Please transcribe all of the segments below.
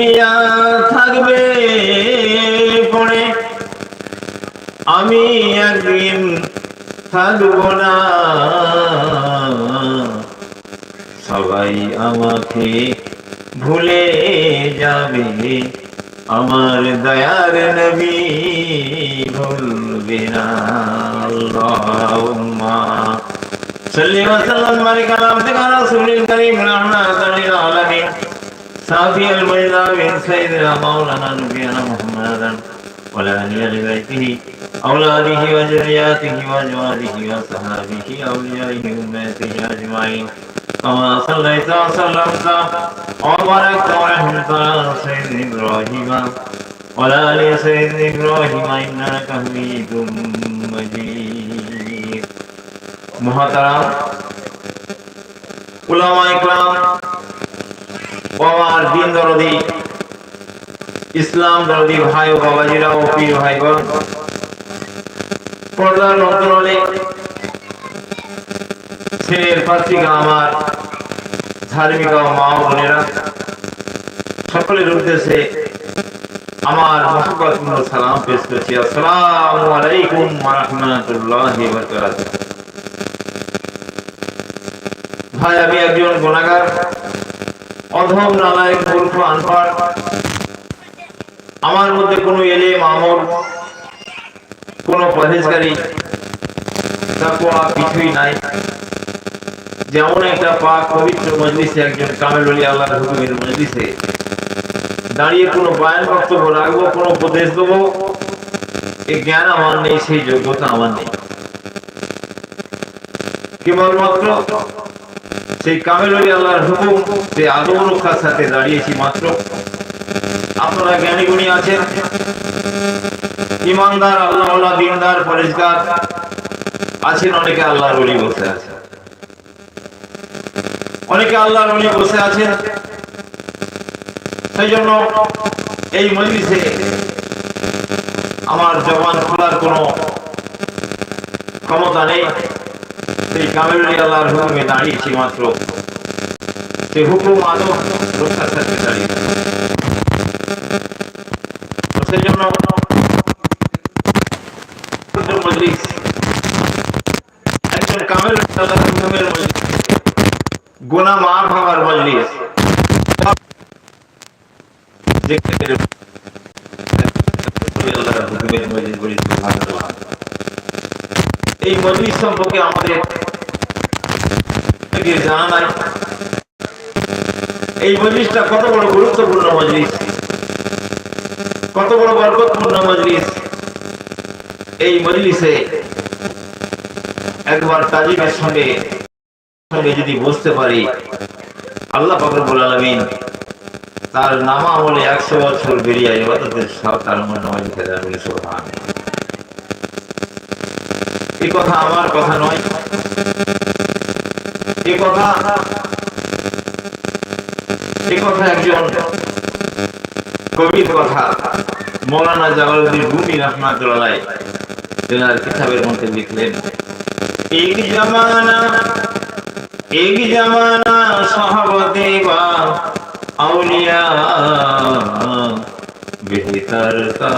দুনিয়া থাকবে পড়ে, আমি একদিন থাকবো না। সবাই আমাকে ভুলে যাবে, আমার দয়ার নবী ভুলবে না। আল্লাহুম্মা সাল্লি ওয়া সাল্লিম বারিক আলা আবদিকা রাসূলিল কারীম রাহমাতাল লিল আলামিন সাফিয়াল মুজদাবিন সাইয়্যিদিনা মাওলানা নবিয়ানা মুহাম্মাদান ওয়া আলা আলিহি ওয়া বাইতিহি أولاده وذرياته وأزواجه وصحابه أوليائه وأمته أجمعين كما صليت وسلمت وباركت ورحمت على سيدنا إبراهيم وعلى آل سيدنا إبراهيم إنك حميد مجيد। محترم উলামা ইকরাম, আমার দিন দরদি ইসলাম দরদি ভাই ও বাবাজিরা ও প্রিয় ভাইগণ, পর্দার অন্তরালে ছেলের পাত্রিকা আমার ধার্মিক মা ও বোনেরা, সকলের উদ্দেশ্যে আমার মহব্বতপূর্ণ সালাম পেশ করছি। আসসালামু আলাইকুম ওয়া রাহমাতুল্লাহি ওয়া বারাকাতুহু। ভাই, আমি একজন গুনাহগার, অধম, নালায়েক, মূর্খ, আনপড়। আমার মধ্যে কোনো ইলম, আমল, কোনো পরহেজগারি, তাকওয়া কিছুই নাই। যেমন একটা পাক পবিত্র মজলিসে, একজন কামেল ওলি আল্লাহর হুকুমের মজলিসে দাঁড়িয়ে কোনো বয়ান বক্তব্য রাখবো, কোনো উপদেশ দেবো, এই জ্ঞান আমার নেই, সেই যোগ্যতা আমার নেই। কেবলমাত্র সেই কামেল ওলি আল্লাহর হুকুম, সেই আদব রক্ষার সাথে দাঁড়িয়েছি মাত্র। আপনারা জ্ঞানী গুণী আছেন, ইমানদার, আল্লাহওয়ালা, দিনদার, পরেজগার আছেন। অনেকে আল্লাহর ওলি বসে আছে, অনেকে আল্লাহর ওলি বসে আছেন। সেই জন্য এই মজলিসে আমার জবান খোলার কোনো ক্ষমতা নেই। সেই কামেল ওলি আল্লাহর হুকুমে দাঁড়িয়েছি মাত্র, সেই হুকুম আদব রক্ষার সাথে দাঁড়িয়ে। সেই জন্য মজলিস একজন কামেল আল্লাহর হুকুমের মজলিস, গুনাহ মাফ হওয়ার মজলিস। এই মজলিস সম্পর্কে আমাদের জানা নাই। এই মজলিসটা কত বড় গুরুত্বপূর্ণ মজলিস, কত বড় বরকতপূর্ণ মজলিস। এই মজলিসে একবার তাজিমের সঙ্গে যদি বসতে পারি, আল্লাহ পাক রব্বুল আলামিন তার নামা আমলে 100 বছর বেরিয়ে ইবাদতের সব তার মনে হয় লিখে দেন। বলে সুবহানাল্লাহ। এই কথা আমার কথা নয়, এই কথা একজন কবির কথা। মৌলানা জালালউদ্দিন রুমি রাহমাতুল্লাহ আলাইহি তেনার কিতাবের মধ্যে লিখলেন, এক জামানা সাহাবাতে বা আউলিয়া বেহতর কা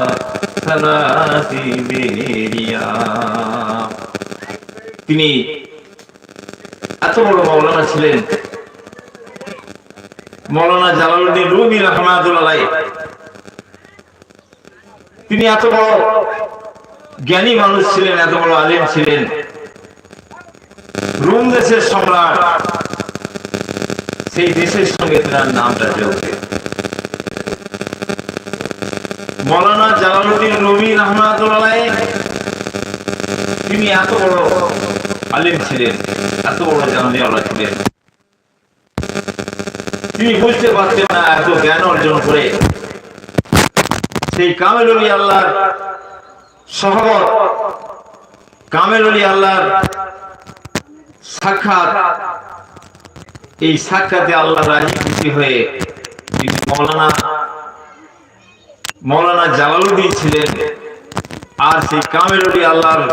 সালাতি বেরিয়া। তিনি এত বড় মাওলানা ছিলেন, মৌলানা জালালউদ্দিন রুমি রাহমাতুল্লাহ আলাইহি। তিনি এত বড় জ্ঞানী মানুষ ছিলেন, এত বড় আলেম ছিলেন। রোম দেশের সম্রাট, সেই দেশের সঙ্গে তার নামটা জড়িত। মৌলানা জালালউদ্দিন রুমি রাহমাতুল্লাহ আলাইহি তিনি এত বড় আলেম ছিলেন, এত বড় জাননেওয়ালা ছিলেন। তিনি বুঝতে পারতেন না এত জ্ঞান অর্জন করে সেই কামেল ওলি আল্লাহর সহবত, কামেল ওলি আল্লাহর সাক্ষাৎ, এই সাক্ষাতে আল্লাহ রাজি খুশি হয়ে মৌলানা জালালউদ্দিন ছিলেন। আর সেই কামেল ওলি আল্লাহর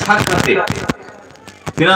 সাক্ষাতে